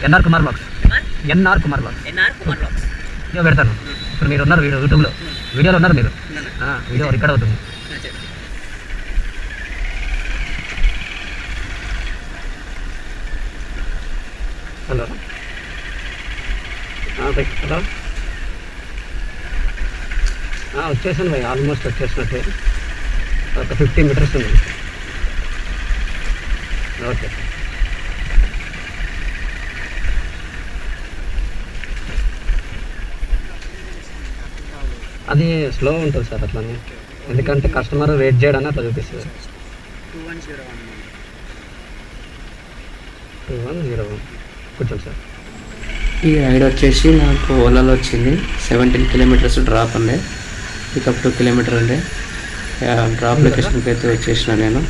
NR Kumar box ఇదో పెడతాను. ఇప్పుడు మీరు ఉన్నారు యూట్యూబ్లో వీడియోలో ఉన్నారు మీరు, వీడియో రికార్డ్ అవుతుంది. హలో హలో వచ్చేసాను భయ్, ఆల్మోస్ట్ వచ్చేసినట్టే. ఒక 50 మీటర్స్ ఉంది. ఓకే అది స్లో ఉంటుంది సార్ అట్లానే, ఎందుకంటే కస్టమర్ వెయిట్ చేయడానికి అట్లా చూపిస్తుంది. 2101 కూర్చోండి సార్. ఈ రైడ్ వచ్చేసి నాకు ఓలాలో వచ్చింది. 17 కిలోమీటర్స్ డ్రాప్ ఉండే, పికప్ 2 కిలోమీటర్ ఉండే. డ్రాప్ లొకేషన్కి అయితే వచ్చేసిన నేను.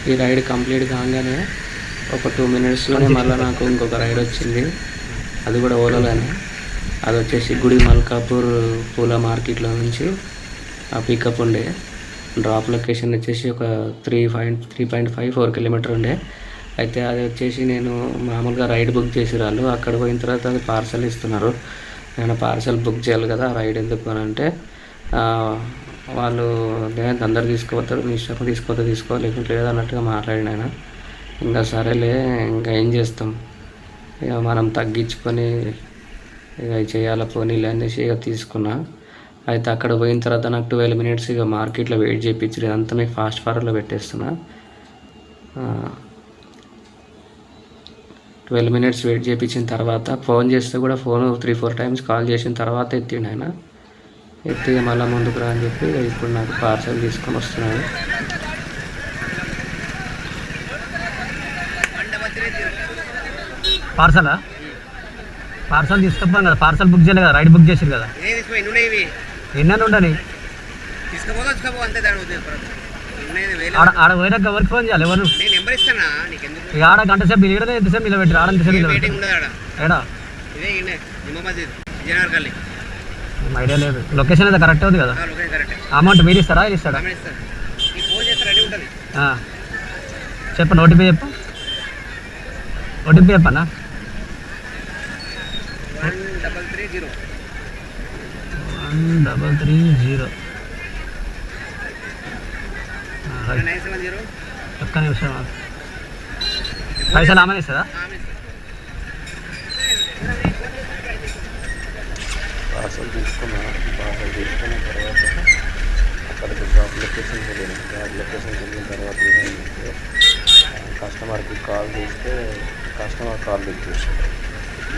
ఈ రైడ్ కంప్లీట్ కాగానే ఒక 2 మినిట్స్లోనే మళ్ళీ నాకు ఇంకొక రైడ్ వచ్చింది, అది కూడా ఓలాలోనే. అది వచ్చేసి గుడి మల్కాపూర్ పూల మార్కెట్లో నుంచి ఆ పికప్ ఉండే. డ్రాప్ లొకేషన్ వచ్చేసి ఒక 3.54 కిలోమీటర్ ఉండే. అయితే అది వచ్చేసి నేను మామూలుగా రైడ్ బుక్ చేసి రాళ్ళు, అక్కడ పోయిన తర్వాత అది పార్సల్ ఇస్తున్నారు. నేను పార్సల్ బుక్ చేయాలి కదా, రైడ్ ఎందుకు అని అంటే వాళ్ళు అందరు తీసుకోపోతారు, మీ ఇష్టం తీసుకో లేకుంటే లేదన్నట్టుగా మాట్లాడిన ఆయన. ఇంకా సరేలే ఇంకా ఏం చేస్తాం, ఇక మనం తగ్గించుకొని ఇక చేయాల పోనీలే అనేసి ఇక తీసుకున్నా. అయితే అక్కడ పోయిన తర్వాత నాకు 12 మినిట్స్ ఇక మార్కెట్లో వెయిట్ చేయించి అంతా మీకు ఫాస్ట్ ఫార్వర్డ్లో పెట్టేస్తున్నా. 12 మినిట్స్ వెయిట్ చేయించిన తర్వాత ఫోన్ చేస్తే కూడా ఫోన్ 3-4 టైమ్స్ కాల్ చేసిన తర్వాత ఎత్తిండు ఆయన. ఎత్తి మళ్ళీ ముందుకు రా అని చెప్పి ఇప్పుడు నాకు పార్సల్ తీసుకొని వస్తున్నాడు. పార్సల్ తీసుకుపోయాం కదా, పార్సల్ బుక్ చేయలేదు కదా, రైడ్ బుక్ చేసారు కదా. ఎన్నైనా ఉండని ఆడ పోయినాక ఎవరికి ఫోన్ చేయాలి? ఎవరు ఆడ గంట సేపు బిల్లు ఎంతసేపు నిలబెట్టి ఆడ ఎంతసేపు నిలబెట్టి ఏడా ఐడియా లేదు. లొకేషన్ అయితే కరెక్ట్ అవుతుంది కదా. అమౌంట్ మీరు ఇస్తారా ఇది ఇస్తాడా? చెప్పండి, ఓటీపీ చెప్పన్నా. 1330 ఒక్క నిమిషం. పైసలు ఆమె ఇస్తుందా? పార్సల్ తీసుకున్న తర్వాత అక్కడికి డ్రాప్ లొకేషన్కి వెళ్ళిన తర్వాత ఏమైందంటే కస్టమర్కి కాల్ చేస్తే కస్టమర్ కాల్ లిఫ్ట్ చేసిండు.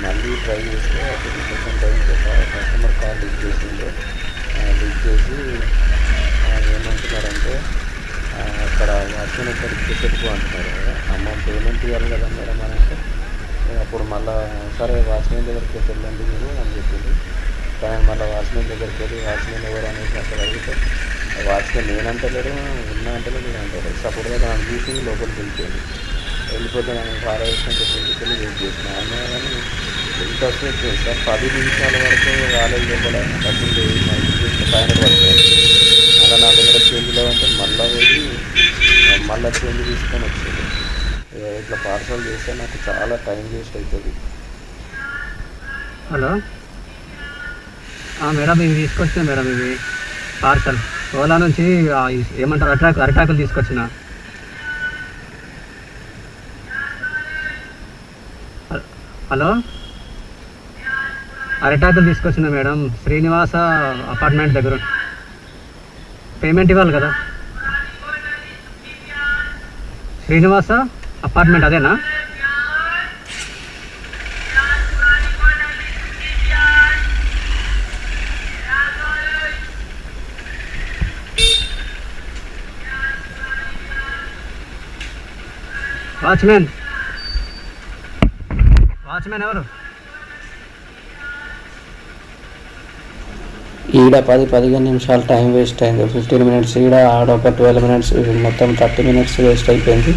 మళ్ళీ ట్రై చేస్తే అప్పుడు సెకండ్ టైంకి కస్టమర్ కాల్ లిఫ్ట్ చేసిండు. లిఫ్ట్ చేసి ఏమంటున్నారంటే అక్కడ వాచ్మెన్ ఎక్కడికి పెట్టుకో అంటున్నారు కదా, అమౌంట్ పేమెంట్ ఇవ్వాలి కదా మేడం అని అంటే అప్పుడు మళ్ళీ సరే వాచ్మెన్ దగ్గరికి వెళ్ళండి మీరు అని చెప్పింది. కానీ మళ్ళీ వాచ్మెన్ దగ్గరికి వెళ్ళి వాచ్మెన్ ఎవరు అనేసి అక్కడ అడిగితే వాచ్మెన్ నేనంటలేడు, ఉన్నా అంటలేదు, నేను అంటలేదు. సపోర్ట్గా నన్ను చూసి లోపలికి వెళ్ళిపోతే నన్ను ఫాలో చేసినట్టు వెళ్ళి వెయిట్ చేసిన. అయినా కానీ ఎంత వస్తుంది సార్, 10 నిమిషాల వరకు రాలేదు లోపల డబ్బులు ఫైనల్ పడుతుంది. మళ్ళీ నా దగ్గర చేంజ్ లేవంటే మళ్ళీ పోయి మళ్ళీ చేంజ్ తీసుకొని వచ్చింది. ఇట్లా పార్సల్ చేస్తే నాకు చాలా టైం వేస్ట్ అవుతుంది. హలో మేడం, ఇవి తీసుకొచ్చిన మేడం, ఇవి పార్సల్ ఓలా నుంచి ఏమంటారు అరిటాకులు తీసుకొచ్చిన. హలో, అరిటాకులు తీసుకొచ్చిన మేడం, శ్రీనివాస అపార్ట్మెంట్ దగ్గర. పేమెంట్ ఇవ్వాలి కదా. శ్రీనివాస అపార్ట్మెంట్ అదేనా? వాచ్మెన్ ఎవరు? ఈడ 10-15 నిమిషాలు టైం వేస్ట్ అయింది. 15 మినిట్స్ ఈడ, ఆడ ఒక 12 మినిట్స్, మొత్తం 30 మినిట్స్ వేస్ట్ అయిపోయింది.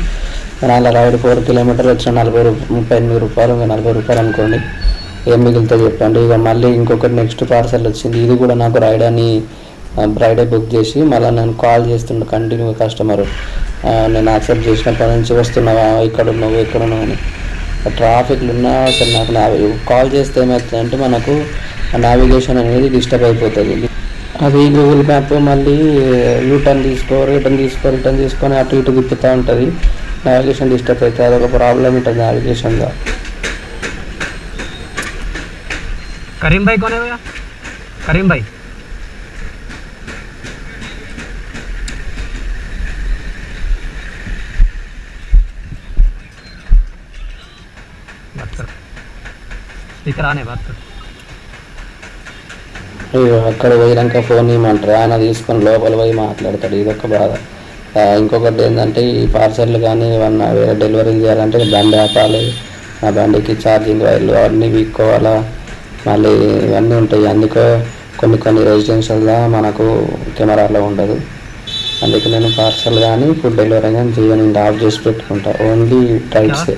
అలా రైడ్ 4 కిలోమీటర్లు వచ్చిన 38 రూపాయలు, 40 రూపాయలు అనుకోండి, ఏం మిగిలితే చెప్పండి. ఇక మళ్ళీ ఇంకొకటి నెక్స్ట్ పార్సల్ వచ్చింది. ఇది కూడా నాకు రైడ్ అని ఫ్రైడే బుక్ చేసి మళ్ళీ నేను కాల్ చేస్తుండే కంటిన్యూ కస్టమరు, నేను యాక్సెప్ట్ చేసినప్పటి నుంచి వస్తున్నావా, ఇక్కడ ఉన్నావు అని. ట్రాఫిక్లు ఉన్నా అసలు నాకు కాల్ చేస్తే ఏమవుతుందంటే మనకు నావిగేషన్ అనేది డిస్టర్బ్ అయిపోతుంది. అది గూగుల్ మ్యాప్ మళ్ళీ రిటర్న్ తీసుకొని అటు ఇటు తిప్పుతూ ఉంటుంది, నావిగేషన్ డిస్టర్బ్ అవుతుంది. అదొక ప్రాబ్లం ఉంటుంది నావిగేషన్లో. करीम भाई कौन है भैया? करीम भाई बात कर, स्पीकर आने बात कर. అక్కడ పోయినాక ఫోన్ ఇవ్వమంటారు, ఆయన తీసుకొని లోపల పోయి మాట్లాడతాడు. ఇదొక బాధ. ఇంకొకటి ఏంటంటే ఈ పార్సల్ కానీ ఏమన్నా వేరే డెలివరీ చేయాలంటే బండి ఆపాలి, ఆ బండికి ఛార్జింగ్ వైర్లు అవన్నీ వీక్కోవాలా, మళ్ళీ ఇవన్నీ ఉంటాయి. అందుకే కొన్ని రెసిడెన్షియల్గా మనకు కెమెరాలో ఉండదు. అందుకే నేను పార్సల్ కానీ ఫుడ్ డెలివరీ కానీ చేయను, ఆఫ్ చేసి పెట్టుకుంటా, ఓన్లీ రైడ్సే.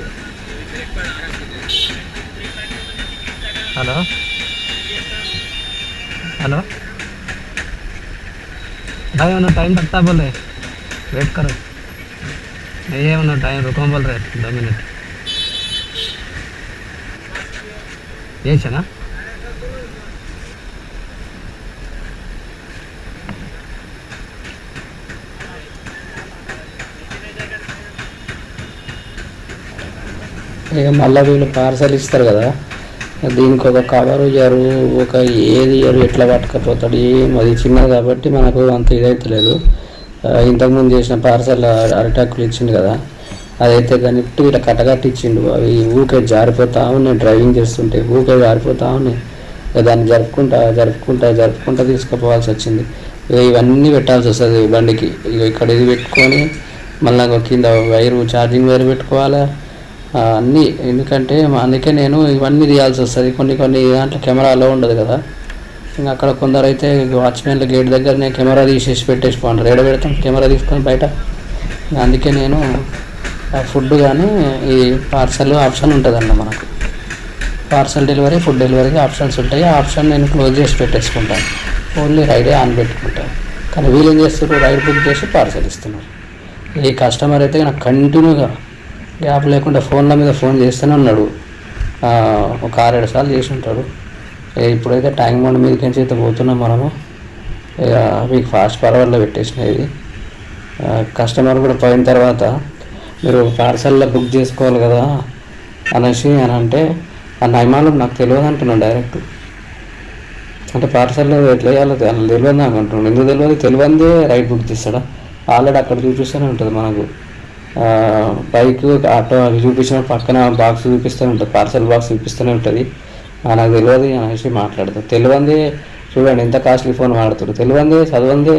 हेलो हेलो भाई उन्होंने टाइम लगता बोल रहे, वेट करो. नहीं है उन्होंने टाइम रुको बोल रहे 2 मिनट. ये है ना ఇక మళ్ళీ వీళ్ళు పార్సల్ ఇస్తారు కదా, దీనికి ఒక కవరు ఇయ్యరు, ఒక ఏది ఇయ్యరు, ఎట్లా పట్టుకపోతాడు ఏం. అది చిన్నది కాబట్టి మనకు అంత ఇదైతలేదు. ఇంతకుముందు చేసిన పార్సల్ అరిటాకులు ఇచ్చిండు కదా, అదైతే దాన్ని ఇట్లా కట్టకట్టిచ్చిండు. అవి ఊకే జారిపోతా ఉన్నాయి, డ్రైవింగ్ చేస్తుంటే ఊకే జారిపోతా ఉన్నాయి. దాన్ని జరుపుకుంటా తీసుకుపోవాల్సి వచ్చింది. ఇవన్నీ పెట్టాల్సి వస్తుంది బండికి. ఇక్కడ ఇది పెట్టుకొని మళ్ళీ కింద వైరు ఛార్జింగ్ వైర్ పెట్టుకోవాలా అన్నీ. ఎందుకంటే అందుకే నేను ఇవన్నీ తీయాల్సి వస్తుంది. కొన్ని దాంట్లో కెమెరాలో ఉండదు కదా. ఇంకా అక్కడ కొందరు అయితే వాచ్మెన్ల గేట్ దగ్గరనే కెమెరా తీసేసి పెట్టేసిపోంటారు. ఏడ పెడతాం కెమెరా తీసుకొని బయట. అందుకే నేను ఫుడ్ కానీ ఈ పార్సల్ ఆప్షన్ ఉంటుందన్న మనకు. పార్సల్ డెలివరీ, ఫుడ్ డెలివరీకి ఆప్షన్స్ ఉంటాయి. ఆ ఆప్షన్ నేను క్లోజ్ చేసి పెట్టేసుకుంటాను, ఓన్లీ రైడే ఆన్ పెట్టుకుంటాను. కానీ వీళ్ళు ఏం చేస్తారు, రైడ్ బుక్ చేసి పార్సల్ ఇస్తున్నారు. ఈ కస్టమర్ అయితే నాకు కంటిన్యూగా గ్యాప్ లేకుండా ఫోన్ల మీద ఫోన్ చేస్తూనే ఉన్నాడు. ఒక 6-7 సార్లు చేసి ఉంటాడు. ఇప్పుడైతే ట్యాంక్ బండ్ మీదకి అయితే పోతున్నాం మనము. ఇక మీకు ఫాస్ట్ ఫార్వర్డ్లో పెట్టేసిన ఇది. కస్టమర్ కూడా పోయిన తర్వాత మీరు పార్సల్లో బుక్ చేసుకోవాలి కదా అనేసి అని అంటే, ఆ నయమాలు నాకు తెలియదు అంటున్నాను డైరెక్ట్. అంటే పార్సల్లో ఎట్లా చేయాలో తెలియదు నాకు అంటున్నాడు. ఎందుకు తెలియదే రైడ్ బుక్ చేస్తాడా? ఆల్రెడీ అక్కడ చూపిస్తూనే ఉంటుంది మనకు. బైక్ ఆటో అవి చూపించిన పక్కన బాక్స్ చూపిస్తూనే ఉంటుంది, పార్సల్ బాక్స్ చూపిస్తూనే ఉంటుంది. నాకు తెలియదు అనేసి మాట్లాడతాను. తెలియందే చూడండి ఎంత కాస్ట్లీ ఫోన్ వాడుతారు. తెలియందే చదవందే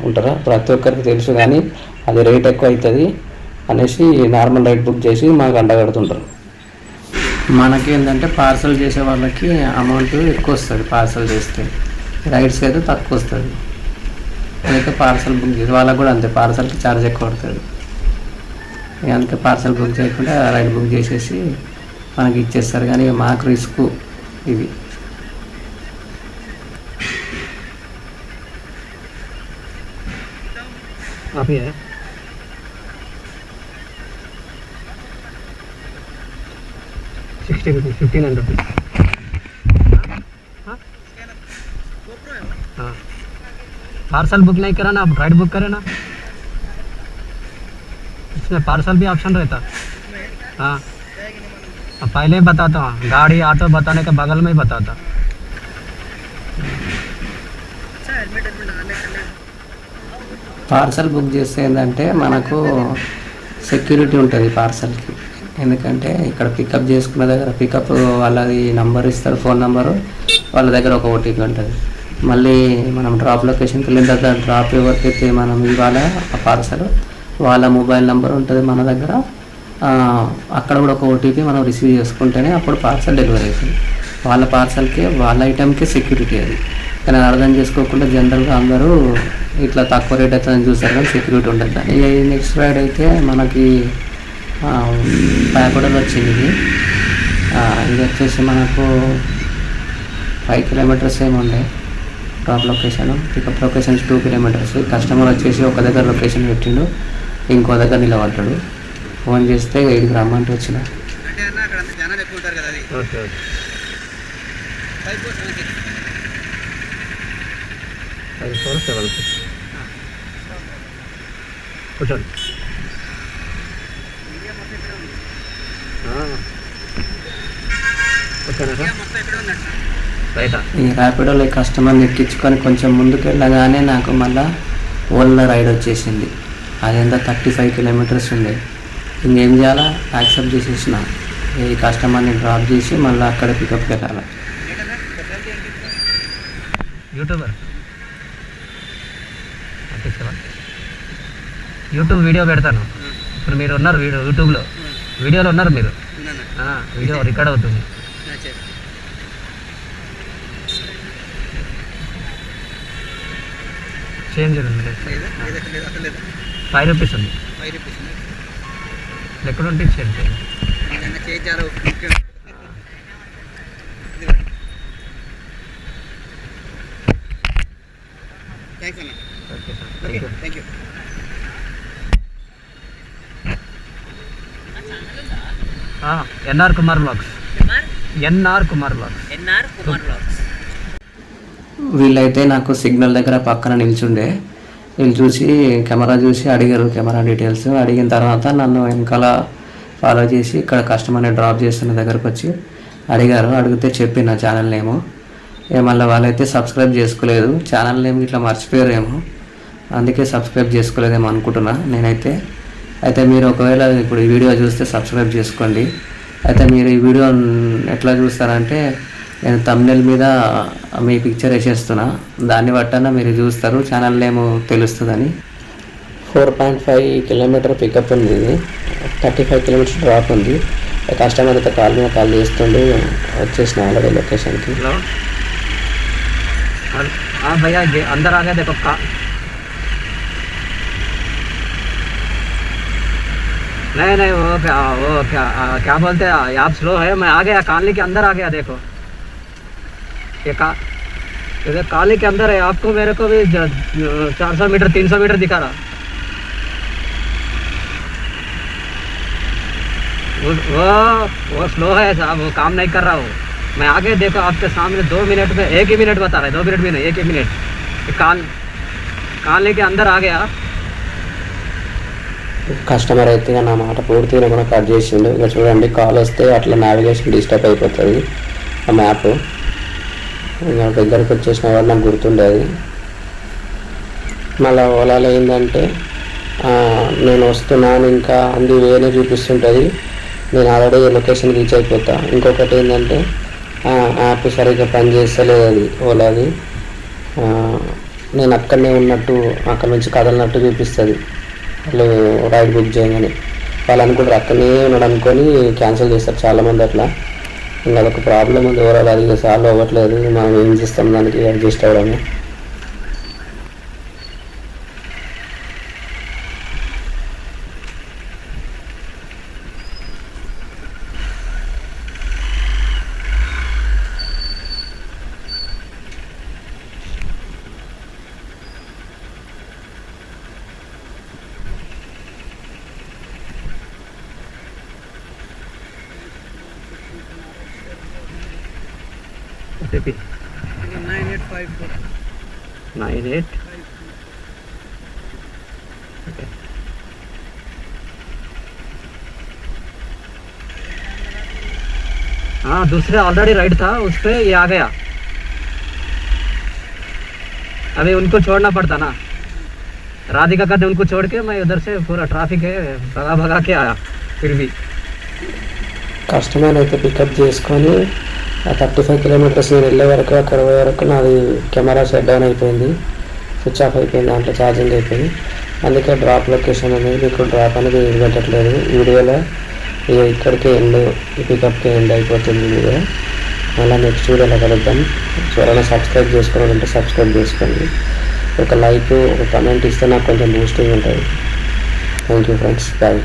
ఉంటారా? ప్రతి ఒక్కరికి తెలుసు, కానీ అది రేట్ ఎక్కువ అవుతుంది అనేసి నార్మల్ రైడ్ బుక్ చేసి మాకు అండగడుతుంటారు. మనకి ఏంటంటే పార్సల్ చేసే వాళ్ళకి అమౌంట్ ఎక్కువ వస్తుంది, పార్సల్ చేస్తే రైడ్స్కి అయితే తక్కువ వస్తుంది. అయితే పార్సల్ బుక్ చేసి వాళ్ళకి కూడా అంతే, పార్సల్కి ఛార్జ్ ఎక్కువ పడుతుంది. అందుకే పార్సల్ బుక్ చేయకుండా రైడ్ బుక్ చేసేసి మనకి ఇచ్చేస్తారు. కానీ మాకు రిస్క్ ఇది. अभी है 60 रुपीज़ 1500 रुपीज़. हाँ पार्सल बुक नहीं करा ना, आप राइड बुक करें ना, इसमें पार्सल भी ऑप्शन रहता. हाँ अब पहले बताता हूँ, गाड़ी ऑटो बताने के बगल में ही बताता. పార్సల్ బుక్ చేస్తే ఏంటంటే మనకు సెక్యూరిటీ ఉంటుంది పార్సల్కి. ఎందుకంటే ఇక్కడ పికప్ చేసుకున్న దగ్గర పికప్ వాళ్ళది నంబర్ ఇస్తారు, ఫోన్ నెంబరు, వాళ్ళ దగ్గర ఒక ఓటీపీ ఉంటుంది. మళ్ళీ మనం డ్రాప్ లొకేషన్కి వెళ్ళిన తర్వాత డ్రాప్ ఎవరికైతే మనం ఇవ్వాలా ఆ పార్సల్, వాళ్ళ మొబైల్ నెంబర్ ఉంటుంది మన దగ్గర. అక్కడ కూడా ఒక ఓటీపీ మనం రిసీవ్ చేసుకుంటేనే అప్పుడు పార్సల్ డెలివరీ అవుతుంది. వాళ్ళ పార్సల్కి వాళ్ళ ఐటెంకి సెక్యూరిటీ అది. కానీ అర్థం చేసుకోకుండా జనరల్గా అందరూ ఇట్లా తక్కువ రేట్ అవుతుందని చూస్తారు, కానీ సెక్యూరిటీ ఉంటుంది. ఇక ఈ నెక్స్ట్ రైడ్ అయితే మనకి ప్యాకోడల్ వచ్చింది. ఇది వచ్చేసి మనకు 5 కిలోమీటర్స్ ఏమి ఉండే, drop location, pickup location 2 kilometers. Customer వచ్చేసి ఒక దగ్గర లొకేషన్ పెట్టిండు, ఇంకో దగ్గర నిలబడ్డాడు. ఫోన్ చేస్తే ఇక్కడికి రమ్మంటే వచ్చిన. ఓకే కూర్చోండి. ఈ ర్యాపిడోలో కస్టమర్ని ఎక్కించుకొని కొంచెం ముందుకు వెళ్ళగానే నాకు మళ్ళీ ఓలా రైడ్ వచ్చేసింది. అదేందో 35 kilometers ఉంది. ఇంకేం చేయాలా, యాక్సెప్ట్ చేసేసిన. ఈ కస్టమర్ని డ్రాప్ చేసి మళ్ళీ అక్కడ పికప్కి వెళ్ళాలి. యూట్యూబ్ వీడియో పెడతాను. ఇప్పుడు మీరు ఉన్నారు యూట్యూబ్లో, వీడియోలో ఉన్నారు మీరు, వీడియో రికార్డ్ అవుతుంది. చేంజ్ ఉంది, 5 rupees ఉంది. ఎక్కడ ఉంటే చేంజ్ ఎన్ఆర్ కుమార్ బ్లాగ్స్. వీళ్ళైతే నాకు సిగ్నల్ దగ్గర పక్కన నిల్చుండే. వీళ్ళు చూసి కెమెరా చూసి అడిగారు, కెమెరా డీటెయిల్స్ అడిగిన తర్వాత నన్ను వెనకాల ఫాలో చేసి ఇక్కడ కస్టమర్ని డ్రాప్ చేస్తున్న దగ్గరకు వచ్చి అడిగారు. అడిగితే చెప్పిన ఛానల్ నేము. మళ్ళీ వాళ్ళైతే సబ్స్క్రైబ్ చేసుకోలేదు, ఛానల్ నేమ్ ఇట్లా మర్చిపోయారేమో, అందుకే సబ్స్క్రైబ్ చేసుకోలేదేమో అనుకుంటున్నా నేనైతే. అయితే మీరు ఒకవేళ ఇప్పుడు ఈ వీడియో చూస్తే సబ్స్క్రైబ్ చేసుకోండి. అయితే మీరు ఈ వీడియో ఎట్లా చూస్తారంటే నేను థంబ్నెయిల్ మీద మీ పిక్చర్ వేసేస్తున్నా, దాన్ని బట్టన్నా మీరు చూస్తారు, ఛానల్ నేమ్ తెలుస్తుందని. 4.5 kilometer పికప్ ఉంది, ఇది 35 kilometers డ్రాప్ ఉంది. కస్టమర్ అయితే కాల్ మీద కాల్ చేస్తుండే వచ్చేసిన ఆల్రెడీ లొకేషన్కి. भैया अंदर आ गया, देखो नहीं वो क्या बोलते हैं, आप स्लो है, मैं आ गया कॉलोनी के अंदर आ गया. देखो ये कॉलोनी के अंदर है, आपको मेरे को भी 400 मीटर 300 मीटर दिखा रहा. वो स्लो है साहब, वो काम नहीं कर रहा. वो मैं आगे देखो आपके सामने 2 मिनट में 1 ही मिनट बता रहा है, 2 मिनट भी नहीं, 1 ही मिनट. कॉलोनी के अंदर आ गया. కస్టమర్ అయితే నా మాట పూర్తిగా కూడా కట్ చేసిండు. ఇక చూడండి, కాల్ వస్తే అట్లా నావిగేషన్ డిస్టర్బ్ అయిపోతుంది ఆ మ్యాప్. ఇక దగ్గరకు వచ్చేసిన వాడు నాకు గుర్తుండేది. మళ్ళీ ఓలాలో ఏంటంటే నేను వస్తున్నాను ఇంకా అంది వేరే చూపిస్తుంటుంది, నేను ఆల్రెడీ లొకేషన్ రీచ్ అయిపోతా. ఇంకొకటి ఏంటంటే యాప్ సరిగ్గా పని చేస్తలేదు అది ఓలాది. నేను అక్కడనే ఉన్నట్టు అక్కడ నుంచి కదలనట్టు చూపిస్తుంది వాళ్ళు రైడ్ బుక్ చేయగానే. వాళ్ళు అనుకుంటారు అక్కడనే ఉన్నాడు అనుకొని క్యాన్సిల్ చేస్తారు చాలామంది అట్లా. ఇంకా అదొక ప్రాబ్లం ఉంది ఓవరాల్, అది సాల్వ్ అవ్వట్లేదు. మనం ఏం చేస్తాం దానికి అడ్జస్ట్ అవ్వడము. OTP 9854 98. ओके, हाँ दूसरे ऑलरेडी राइड था उस पर ये आ गया. अभी उनको छोड़ना पड़ता ना, राधिका का उनको छोड़ के मैं उधर से पूरा ट्रैफिक है भगा के आया. फिर भी కస్టమర్ అయితే పికప్ చేసుకొని 35 kilometers నేను వెళ్ళే వరకు అక్కడ పోయే వరకు నాది కెమెరా షట్ డౌన్ అయిపోయింది, స్విచ్ ఆఫ్ అయిపోయింది, దాంట్లో ఛార్జింగ్ అయిపోయింది. అందుకే డ్రాప్ లొకేషన్ అనేది మీకు డ్రాప్ అనేది పెట్టట్లేదు వీడియోలో. ఇక్కడికి ఎండ్, ఈ పికప్కి ఎండ్ అయిపోతుంది వీడియో. మళ్ళీ నెక్స్ట్ వీడియోలో కలుద్దాం. ఎవరైనా సబ్స్క్రైబ్ చేసుకోవాలంటే సబ్స్క్రైబ్ చేసుకోండి. ఒక లైక్, ఒక కమెంట్ ఇస్తే నాకు కొంచెం బూస్టింగ్ ఉంటుంది. Thank you friends, bye.